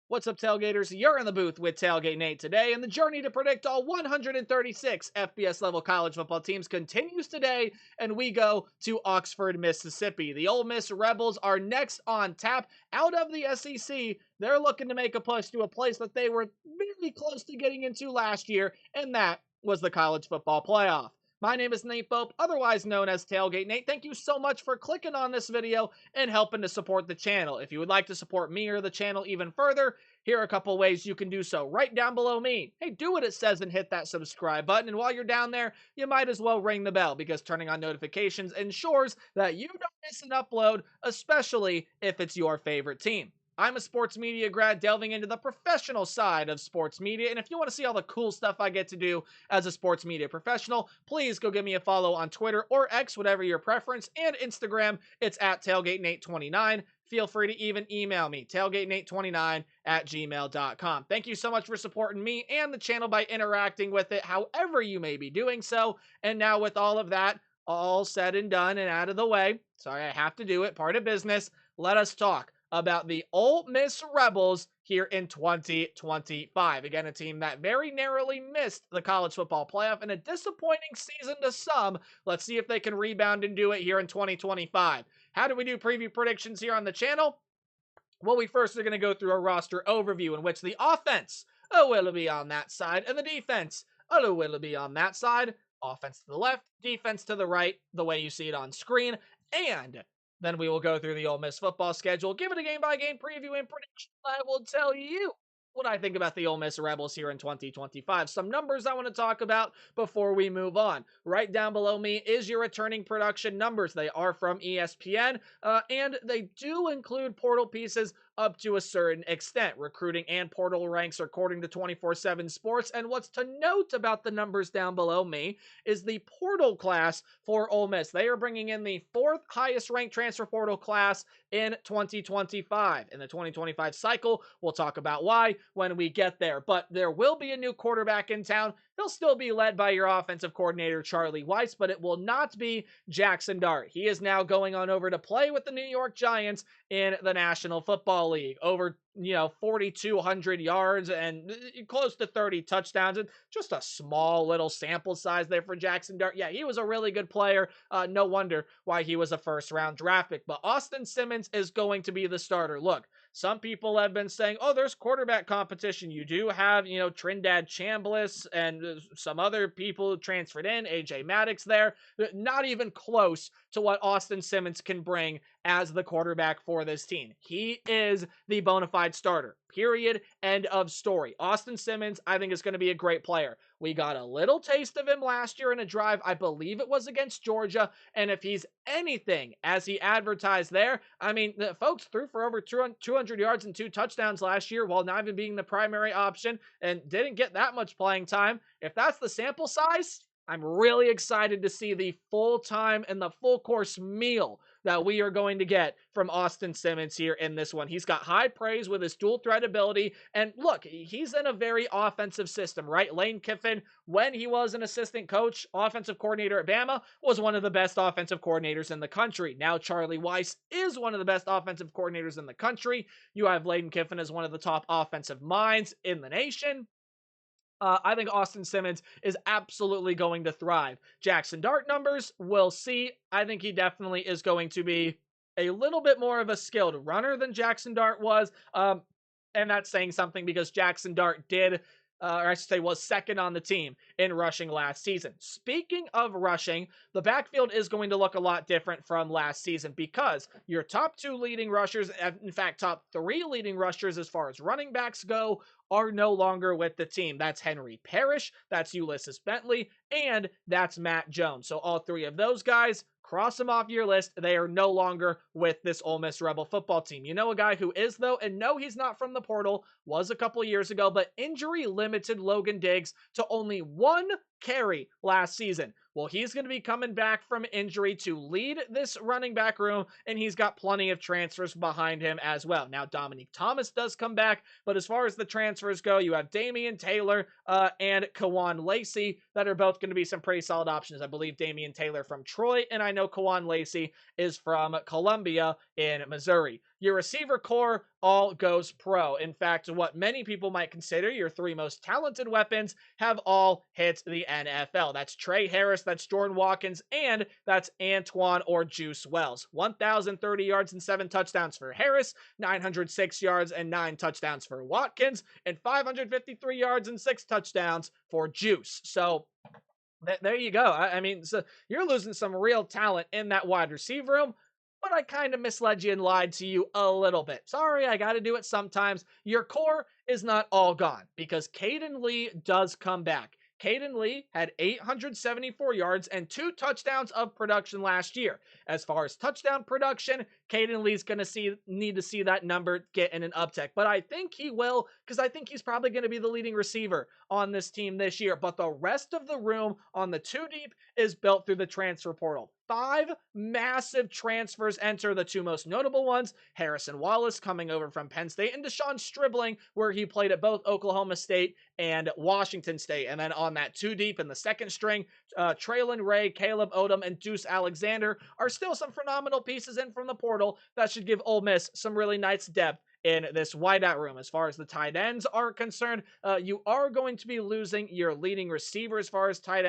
What's up, Tailgaters? You're in the booth with Tailgate Nate today, and the journey to predict all 136 FBS level college football teams continues today, and we go to Oxford, Mississippi. The Ole Miss Rebels are next on tap out of the SEC. They're looking to make a push to a place that they were really close to getting into last year, and that was the college football playoff. My name is Nate Pope, otherwise known as Tailgate Nate. Thank you so much for clicking on this video and helping to support the channel. If you would like to support me or the channel even further, here are a couple ways you can do so right down below me. Hey, do what it says and hit that subscribe button. And while you're down there, you might as well ring the bell because turning on notifications ensures that you don't miss an upload, especially if it's your favorite team. I'm a sports media grad delving into the professional side of sports media, and if you want to see all the cool stuff I get to do as a sports media professional, please go give me a follow on Twitter or X, whatever your preference, and Instagram. It's at TailgateNate29. Feel free to even email me, tailgatenate29@gmail.com. Thank you so much for supporting me and the channel by interacting with it, however you may be doing so. And now with all of that all said and done and out of the way, sorry, I have to do it, part of business, let us talk about the Ole Miss Rebels here in 2025. Again, a team that very narrowly missed the college football playoff in a disappointing season to some. Let's see if they can rebound and do it here in 2025. How do we do preview predictions here on the channel? Well, we first are going to go through a roster overview in which the offense will be on that side and the defense will be on that side. Offense to the left, defense to the right, the way you see it on screen. And then we will go through the Ole Miss football schedule, give it a game-by-game preview and prediction. I will tell you what I think about the Ole Miss Rebels here in 2025. Some numbers I want to talk about before we move on. Right down below me is your returning production numbers. They are from ESPN, and they do include portal pieces up to a certain extent. Recruiting and portal ranks according to 24/7 Sports. And what's to note about the numbers down below me is the portal class for Ole Miss. They are bringing in the 4th highest ranked transfer portal class in 2025. In the 2025 cycle, we'll talk about why when we get there. But there will be a new quarterback in town. He'll still be led by your offensive coordinator, Charlie Weis, but it will not be Jackson Dart. He is now going on over to play with the New York Giants in the National Football League. Over 4,200 yards and close to 30 touchdowns, and just a small little sample size there for Jackson Dart. Yeah, he was a really good player. No wonder why he was a first-round draft pick. But Austin Simmons is going to be the starter. Look, some people have been saying, oh, there's quarterback competition. You do have, Trindad Chambliss and some other people transferred in, AJ Maddox there. Not even close to what Austin Simmons can bring as the quarterback for this team. He is the bona fide starter. Period. End of story. Austin Simmons, I think, is going to be a great player. We got a little taste of him last year in a drive. I believe it was against Georgia. And if he's anything as he advertised there, I mean, the folks threw for over 200 yards and 2 touchdowns last year while not even being the primary option and didn't get that much playing time. If that's the sample size, I'm really excited to see the full-time and the full-course meal that we are going to get from Austin Simmons here in this one. He's got high praise with his dual threat ability. And look, he's in a very offensive system, right? Lane Kiffin, when he was an assistant coach, offensive coordinator at Bama, was one of the best offensive coordinators in the country. Now Charlie Weis is one of the best offensive coordinators in the country. You have Lane Kiffin as one of the top offensive minds in the nation. I think Austin Simmons is absolutely going to thrive. Jackson Dart numbers, we'll see. I think he definitely is going to be a little bit more of a skilled runner than Jackson Dart was. And that's saying something because Jackson Dart did, or I should say was second on the team in rushing last season. Speaking of rushing, the backfield is going to look a lot different from last season because your top 2 leading rushers, in fact, top 3 leading rushers as far as running backs go, are no longer with the team. That's Henry Parrish, that's Ulysses Bentley, and that's Matt Jones. So all 3 of those guys, cross them off your list. They are no longer with this Ole Miss Rebel football team. You know a guy who is, though, and no, he's not from the portal, was a couple years ago, but injury limited Logan Diggs to only 1 carry last season. Well, he's going to be coming back from injury to lead this running back room, and he's got plenty of transfers behind him as well. Now, Dominique Thomas does come back, but as far as the transfers go, you have Damian Taylor and Kawan Lacey that are both going to be some pretty solid options. I believe Damian Taylor from Troy, and I know Kawan Lacey is from Columbia in Missouri. your receiver core all goes pro. In fact, what many people might consider your three most talented weapons have all hit the NFL. That's Trey Harris, that's Jordan Watkins, and that's Antoine or Juice Wells. 1,030 yards and 7 touchdowns for Harris, 906 yards and 9 touchdowns for Watkins, and 553 yards and 6 touchdowns for Juice. So there you go. I mean, so you're losing some real talent in that wide receiver room, but I kind of misled you and lied to you a little bit. Sorry, I got to do it sometimes. Your core is not all gone because Caden Lee does come back. Caden Lee had 874 yards and 2 touchdowns of production last year. As far as touchdown production, Caden Lee's going to need to see that number get in an uptick. But I think he will, because I think he's probably going to be the leading receiver on this team this year. But the rest of the room on the 2 deep is built through the transfer portal. 5 massive transfers enter, the 2 most notable ones, Harrison Wallace coming over from Penn State, and Deshaun Stribling, where he played at both Oklahoma State and Washington State. And then on that 2 deep in the second string, Traylon Ray, Caleb Odom, and Deuce Alexander are still some phenomenal pieces in from the portal that should give Ole Miss some really nice depth in this wideout room. As far as the tight ends are concerned, you are going to be losing your leading receiver as far as tight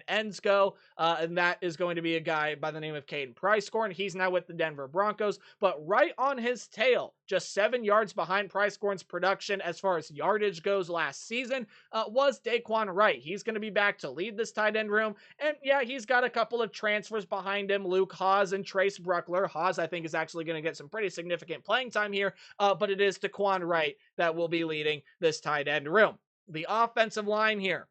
ends go, and that is going to be a guy by the name of Caden Pricecorn. He's now with the Denver Broncos, but right on his tail, just 7 yards behind Pricecorn's production as far as yardage goes last season, was Daquan Wright. He's going to be back to lead this tight end room, and yeah, he's got a couple of transfers behind him, Luke Haas and Trace Bruckler. Haas, I think, is actually going to get some pretty significant playing time here, but it is Daquan Wright that will be leading this tight end room. The offensive line here,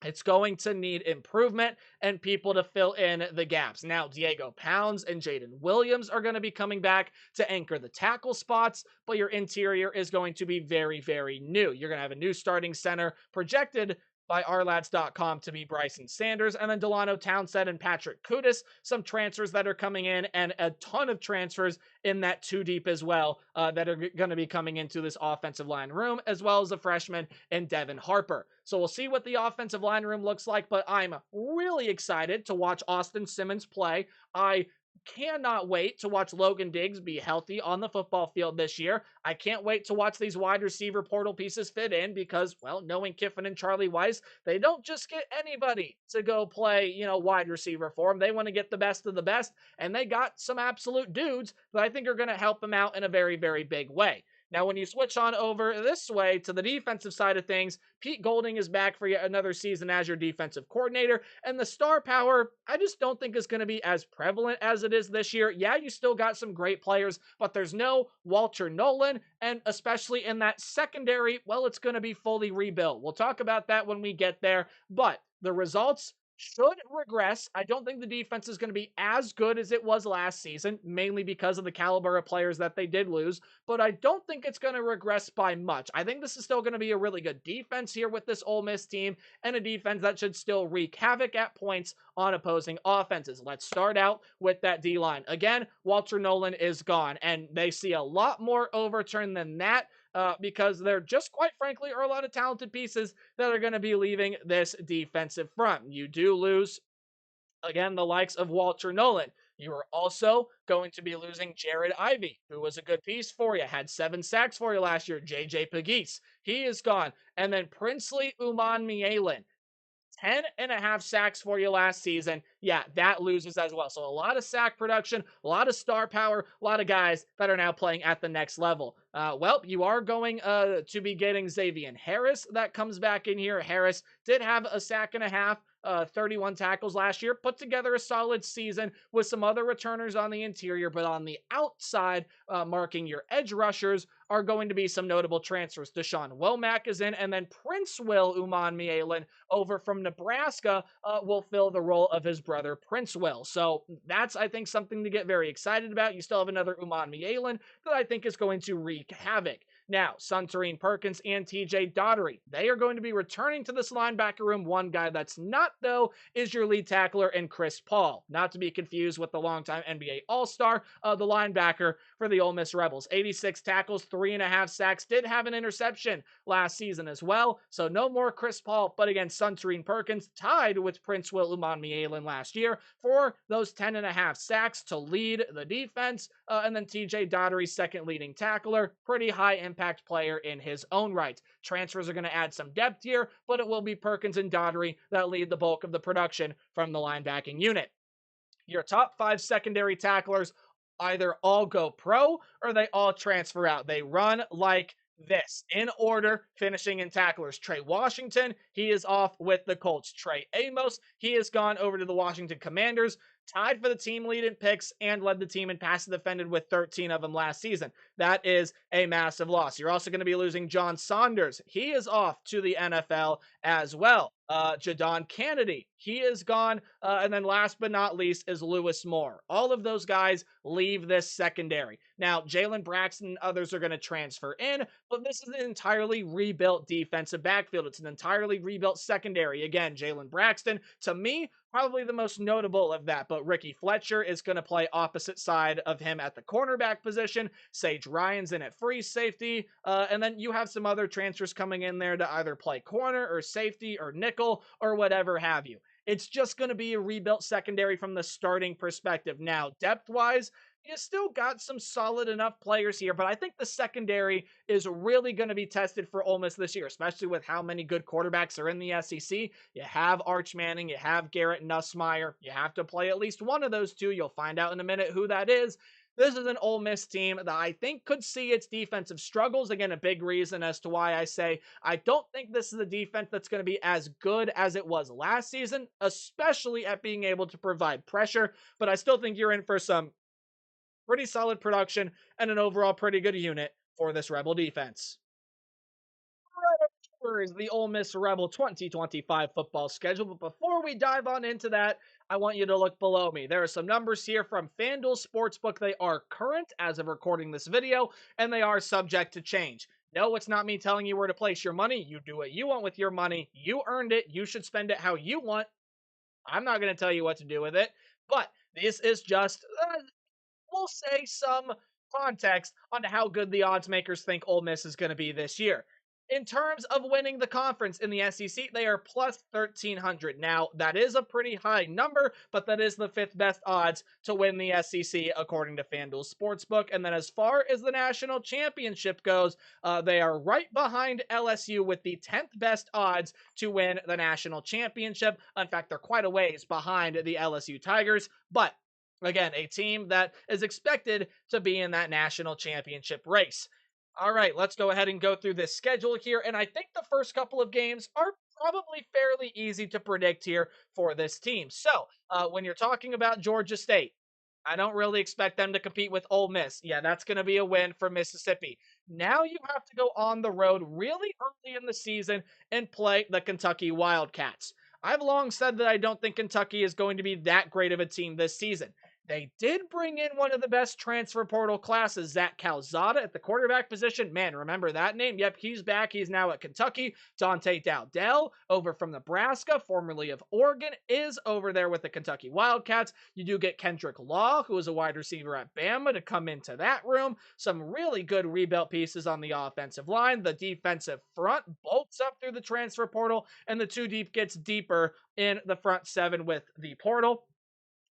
it's going to need improvement and people to fill in the gaps. Now, Diego Pounds and Jaden Williams are going to be coming back to anchor the tackle spots, but your interior is going to be very, very new. You're going to have a new starting center projected by ourlads.com to be Bryson Sanders, and then Delano Townsend and Patrick Kudus, some transfers that are coming in, and a ton of transfers in that 2 deep as well that are going to be coming into this offensive line room, as well as a freshman in Devin Harper. So we'll see what the offensive line room looks like, but I'm really excited to watch Austin Simmons play. I cannot wait to watch Logan Diggs be healthy on the football field this year. I can't wait to watch these wide receiver portal pieces fit in because, well, knowing Kiffin and Charlie Weiss, they don't just get anybody to go play, wide receiver for them. They want to get the best of the best, and they got some absolute dudes that I think are going to help them out in a very, very big way. Now, when you switch on over this way to the defensive side of things, Pete Golding is back for yet another season as your defensive coordinator, and the star power, I just don't think is going to be as prevalent as it is this year. Yeah, you still got some great players, but there's no Walter Nolan, and especially in that secondary, well, it's going to be fully rebuilt. We'll talk about that when we get there, but the results should regress. I don't think the defense is going to be as good as it was last season, mainly because of the caliber of players that they did lose, but I don't think it's going to regress by much. I think this is still going to be a really good defense here with this Ole Miss team, and a defense that should still wreak havoc at points on opposing offenses. Let's start out with that D-line. Again, Walter Nolan is gone, and they see a lot more overturn than that, because there just quite frankly are a lot of talented pieces that are going to be leaving this defensive front. You do lose, again, the likes of Walter Nolan. You are also going to be losing Jared Ivey, who was a good piece for you, had 7 sacks for you last year. JJ Pegues, he is gone. And then Princely Uman Mielen, 10.5 sacks for you last season. Yeah, that loses as well. So a lot of sack production, a lot of star power, a lot of guys that are now playing at the next level. Well, you are going to be getting Xavier Harris that comes back in here. Harris did have a sack and a half, 31 tackles last year, put together a solid season with some other returners on the interior, but on the outside, marking your edge rushers, are going to be some notable transfers. Deshaun Womack is in, and then Prince Will Uman Mielen over from Nebraska will fill the role of his brother Prince Will. So that's, I think, something to get very excited about. You still have another Uman Mielen that I think is going to wreak havoc. Now, Suntarine Perkins and TJ Daugherty, they are going to be returning to this linebacker room. One guy that's not, though, is your lead tackler and Chris Paul. Not to be confused with the longtime NBA All-Star, the linebacker for the Ole Miss Rebels. 86 tackles, 3.5 sacks, did have an interception last season as well. So no more Chris Paul, but again, Suntarine Perkins tied with Prince Will Umanmielen last year for those 10.5 sacks to lead the defense. And then TJ Daugherty, second leading tackler, pretty high impact player in his own right. Transfers are going to add some depth here, but it will be Perkins and Daugherty that lead the bulk of the production from the linebacking unit. Your top 5 secondary tacklers either all go pro or they all transfer out. They run like this in order, finishing in tacklers. Trey Washington, he is off with the Colts. Trey Amos, he has gone over to the Washington Commanders, tied for the team lead in picks and led the team in passes defended with 13 of them last season. That is a massive loss. You're also going to be losing John Saunders. He is off to the NFL as well. Jadon Kennedy, he is gone. And then last but not least is Lewis Moore. All of those guys leave this secondary. Now, Jalen Braxton and others are going to transfer in, but this is an entirely rebuilt defensive backfield. It's an entirely rebuilt secondary. Again, Jalen Braxton, to me, probably the most notable of that, but Ricky Fletcher is going to play opposite side of him at the cornerback position. Sage Ryan's in at free safety, and then you have some other transfers coming in there to either play corner or safety or nickel or whatever have you. It's just going to be a rebuilt secondary from the starting perspective. Now, depth-wise, you still got some solid enough players here, but I think the secondary is really going to be tested for Ole Miss this year, especially with how many good quarterbacks are in the SEC. You have Arch Manning, you have Garrett Nussmeier. You have to play at least one of those two. You'll find out in a minute who that is. This is an Ole Miss team that I think could see its defensive struggles. Again, a big reason as to why I say I don't think this is a defense that's going to be as good as it was last season, especially at being able to provide pressure. But I still think you're in for some pretty solid production and an overall pretty good unit for this Rebel defense. Right up here is the Ole Miss Rebel 2025 football schedule. But before we dive on into that, I want you to look below me. There are some numbers here from FanDuel Sportsbook. They are current as of recording this video, and they are subject to change. No, it's not me telling you where to place your money. You do what you want with your money. You earned it. You should spend it how you want. I'm not going to tell you what to do with it. But this is just we'll say some context on how good the odds makers think Ole Miss is going to be this year. In terms of winning the conference in the SEC, they are plus 1,300. Now, that is a pretty high number, but that is the 5th best odds to win the SEC according to FanDuel Sportsbook. And then as far as the national championship goes, they are right behind LSU with the 10th best odds to win the national championship. In fact, they're quite a ways behind the LSU Tigers, but again, a team that is expected to be in that national championship race. All right, let's go ahead and go through this schedule here. And I think the first couple of games are probably fairly easy to predict here for this team. So when you're talking about Georgia State, I don't really expect them to compete with Ole Miss. Yeah, that's going to be a win for Mississippi. Now you have to go on the road really early in the season and play the Kentucky Wildcats. I've long said that I don't think Kentucky is going to be that great of a team this season. They did bring in one of the best transfer portal classes, Zach Calzada at the quarterback position. Man, remember that name? Yep, he's back. He's now at Kentucky. Dante Dowdell, over from Nebraska, formerly of Oregon, is over there with the Kentucky Wildcats. You do get Kendrick Law, who is a wide receiver at Bama, to come into that room. Some really good rebuilt pieces on the offensive line. The defensive front bolts up through the transfer portal, and the 2 deep gets deeper in the front 7 with the portal.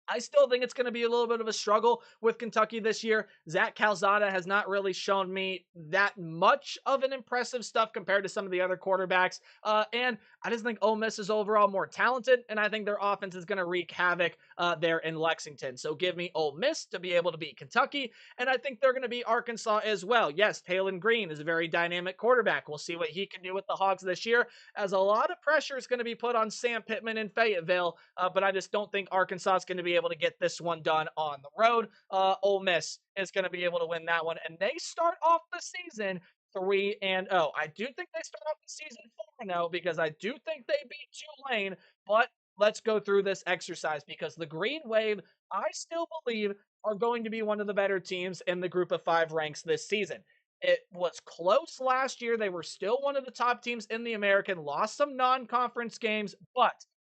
I still think it's going to be a little bit of a struggle with Kentucky this year. Zach Calzada has not really shown me that much of an impressive stuff compared to some of the other quarterbacks. And I just think Ole Miss is overall more talented, and I think their offense is going to wreak havoc there in Lexington. So give me Ole Miss to be able to beat Kentucky, and I think they're going to beat Arkansas as well. Yes, Taylon Green is a very dynamic quarterback. We'll see what he can do with the Hogs this year, as a lot of pressure is going to be put on Sam Pittman in Fayetteville, but I just don't think Arkansas is going to be able to get this one done on the road. Ole Miss is going to be able to win that one, and they start off the season 3-0. I do think they start off the season 4-0 because I do think they beat Tulane, but let's go through this exercise because the Green Wave, I still believe, are going to be one of the better teams in the group of 5 ranks this season. It was close last year. They were still one of the top teams in the American, lost some non conference games, but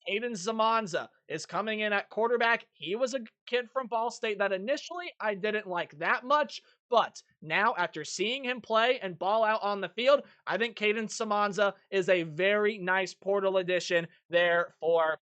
Hayden Zamanza is coming in at quarterback. He was a kid from Ball State that initially I didn't like that much, but now after seeing him play and ball out on the field, I think Caden Samanza is a very nice portal addition there for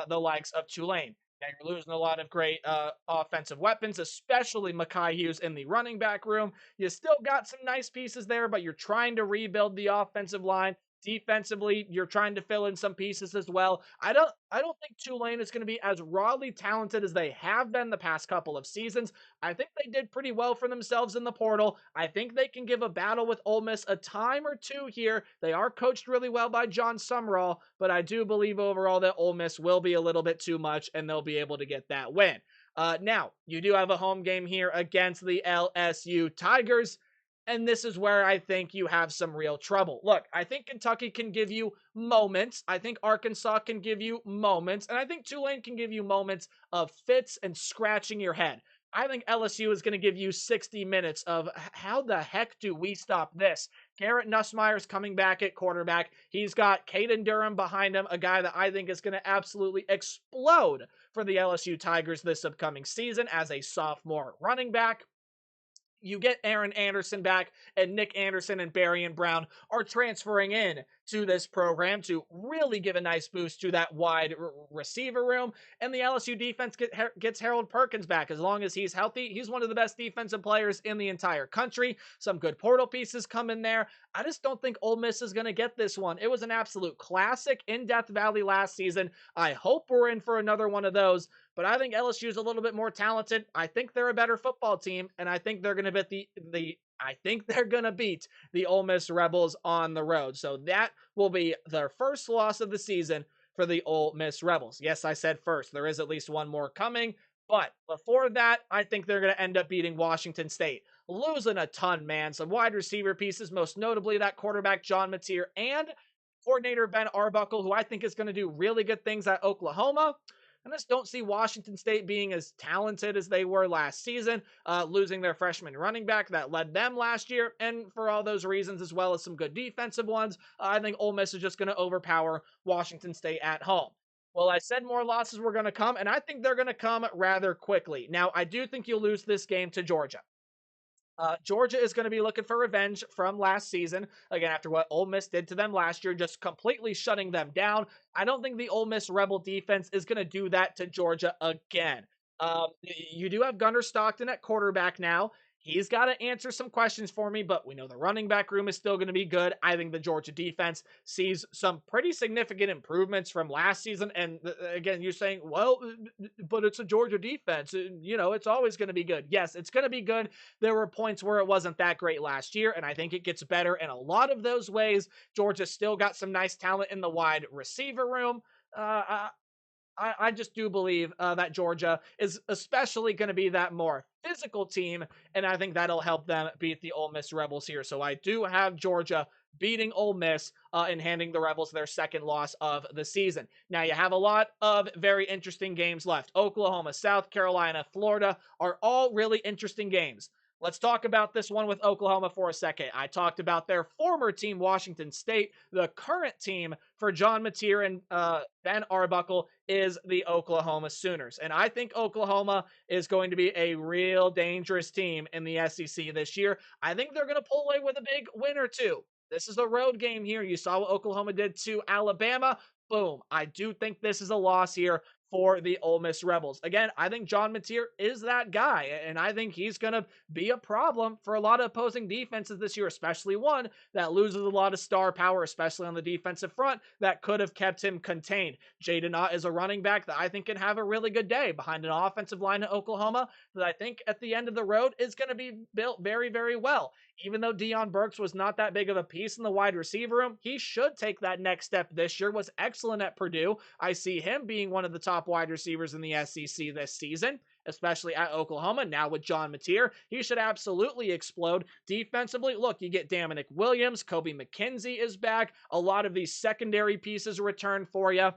the likes of Tulane. Now you're losing a lot of great offensive weapons, especially Makai Hughes in the running back room. You still got some nice pieces there, but you're trying to rebuild the offensive line. Defensively, you're trying to fill in some pieces as well. I don't think Tulane is going to be as rawly talented as they have been the past couple of seasons. I think they did pretty well for themselves in the portal. I think they can give a battle with Ole Miss a time or two here. They are coached really well by John Sumrall, but I do believe overall that Ole Miss will be a little bit too much and they'll be able to get that win. Now, you do have a home game here against the LSU Tigers. And this is where I think you have some real trouble. Look, I think Kentucky can give you moments. I think Arkansas can give you moments. And I think Tulane can give you moments of fits and scratching your head. I think LSU is going to give you 60 minutes of how the heck do we stop this? Garrett Nussmeier's coming back at quarterback. He's got Caden Durham behind him, a guy that I think is going to absolutely explode for the LSU Tigers this upcoming season as a sophomore running back. You get Aaron Anderson back, and Nick Anderson and Barry Brown are transferring in to this program to really give a nice boost to that wide receiver room. And the LSU defense gets Harold Perkins back. As long as he's healthy, he's one of the best defensive players in the entire country. Some good portal pieces come in there. I just don't think Ole Miss is going to get this one. It was an absolute classic in Death Valley last season. I hope we're in for another one of those. But I think LSU is a little bit more talented. I think they're a better football team, and I think they're going to beat the Ole Miss Rebels on the road. So that will be their first loss of the season for the Ole Miss Rebels. Yes, I said first. There is at least one more coming. But before that, I think they're going to end up beating Washington State. Losing a ton, man. Some wide receiver pieces, most notably that quarterback John Mateer and coordinator Ben Arbuckle, who I think is going to do really good things at Oklahoma. I just don't see Washington State being as talented as they were last season, losing their freshman running back that led them last year. And for all those reasons, as well as some good defensive ones, I think Ole Miss is just going to overpower Washington State at home. Well, I said more losses were going to come, and I think they're going to come rather quickly. Now, I do think you'll lose this game to Georgia. Georgia is going to be looking for revenge from last season, again, after what Ole Miss did to them last year, just completely shutting them down. I don't think the Ole Miss Rebel defense is going to do that to Georgia again. You do have Gunnar Stockton at quarterback now. He's got to answer some questions for me, but we know the running back room is still going to be good. I think the Georgia defense sees some pretty significant improvements from last season. And again, you're saying, well, but it's a Georgia defense. It's always going to be good. Yes, it's going to be good. There were points where it wasn't that great last year, and I think it gets better in a lot of those ways. Georgia still got some nice talent in the wide receiver room. I just do believe that Georgia is especially going to be that more physical team, and I think that'll help them beat the Ole Miss Rebels here. So I do have Georgia beating Ole Miss and handing the Rebels their second loss of the season. Now, you have a lot of very interesting games left. Oklahoma, South Carolina, Florida are all really interesting games. Let's talk about this one with Oklahoma for a second. I talked about their former team, Washington State. The current team for John Mateer and Ben Arbuckle is the Oklahoma Sooners. And I think Oklahoma is going to be a real dangerous team in the SEC this year. I think they're going to pull away with a big win or two. This is a road game here. You saw what Oklahoma did to Alabama. Boom. I do think this is a loss here for the Ole Miss Rebels. Again, I think John Mateer is that guy, and I think he's going to be a problem for a lot of opposing defenses this year, especially one that loses a lot of star power, especially on the defensive front, that could have kept him contained. Jaden Ott is a running back that I think can have a really good day behind an offensive line in Oklahoma that I think at the end of the road is going to be built very, very well. Even though Deion Burks was not that big of a piece in the wide receiver room, he should take that next step this year. Was excellent at Purdue. I see him being one of the top wide receivers in the SEC this season, especially at Oklahoma. Now with John Mateer, he should absolutely explode. Defensively, look, you get Dominic Williams, Kobe McKenzie is back. A lot of these secondary pieces return for you.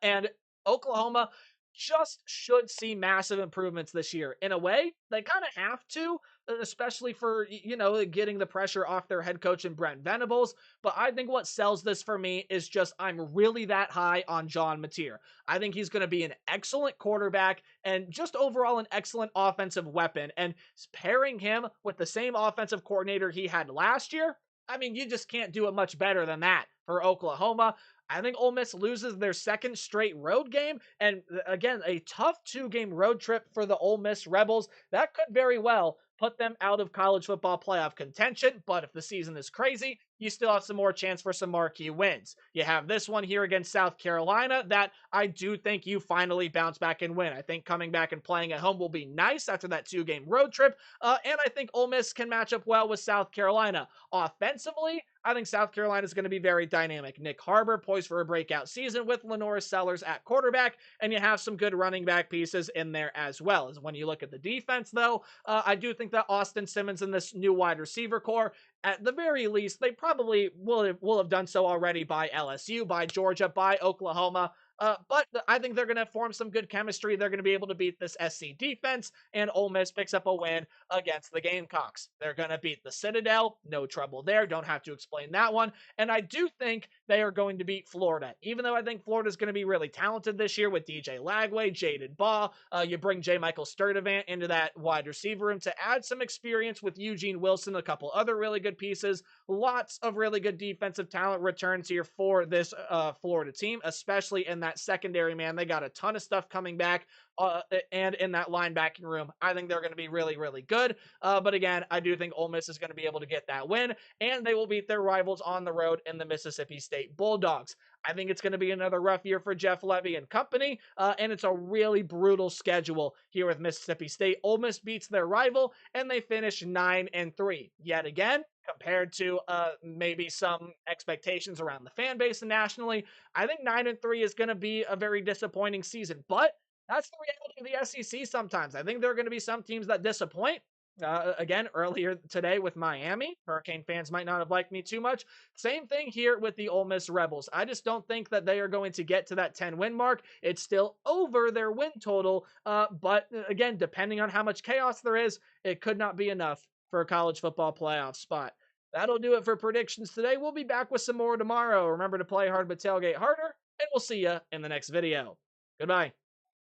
And Oklahoma just should see massive improvements this year. In a way, they kind of have to. especially for, getting the pressure off their head coach and Brent Venables. But I think what sells this for me is just I'm really that high on John Mateer. I think he's going to be an excellent quarterback and just overall an excellent offensive weapon. And pairing him with the same offensive coordinator he had last year, I mean, you just can't do it much better than that for Oklahoma. I think Ole Miss loses their second straight road game. And again, a tough 2-game road trip for the Ole Miss Rebels. That could very well put them out of college football playoff contention. But if the season is crazy, you still have some more chance for some marquee wins. You have this one here against South Carolina that I do think you finally bounce back and win. I think coming back and playing at home will be nice after that 2-game road trip. And I think Ole Miss can match up well with South Carolina. Offensively, I think South Carolina is going to be very dynamic. Nick Harbor poised for a breakout season with Lenora Sellers at quarterback, and you have some good running back pieces in there as well. As when you look at the defense, though, I do think that Austin Simmons and this new wide receiver core, at the very least, they probably will have done so already by LSU, by Georgia, by Oklahoma. But I think they're going to form some good chemistry. They're going to be able to beat this SC defense, and Ole Miss picks up a win against the Gamecocks. They're going to beat the Citadel. No trouble there. Don't have to explain that one. And I do think they are going to beat Florida, even though I think Florida is going to be really talented this year with DJ Lagway, Jaden Baugh. You bring J. Michael Sturdivant into that wide receiver room to add some experience with Eugene Wilson, a couple other really good pieces. Lots of really good defensive talent returns here for this Florida team, especially in that secondary, man. They got a ton of stuff coming back, and in that linebacking room. I think they're going to be really, really good. But again, I do think Ole Miss is going to be able to get that win, and they will beat their rivals on the road in the Mississippi State Bulldogs. I think it's going to be another rough year for Jeff Levy and company, and it's a really brutal schedule here with Mississippi State. Ole Miss beats their rival, and they finish 9-3. Yet again, compared to maybe some expectations around the fan base and nationally, I think 9-3 is going to be a very disappointing season. But that's the reality of the SEC sometimes. I think there are going to be some teams that disappoint. Again, earlier today with Miami, Hurricane fans might not have liked me too much. Same thing here with the Ole Miss Rebels. I just don't think that they are going to get to that 10-win mark. It's still over their win total. But again, depending on how much chaos there is, it could not be enough for a college football playoff spot. That'll do it for predictions today. We'll be back with some more tomorrow. Remember to play hard but tailgate harder, and we'll see you in the next video. Goodbye.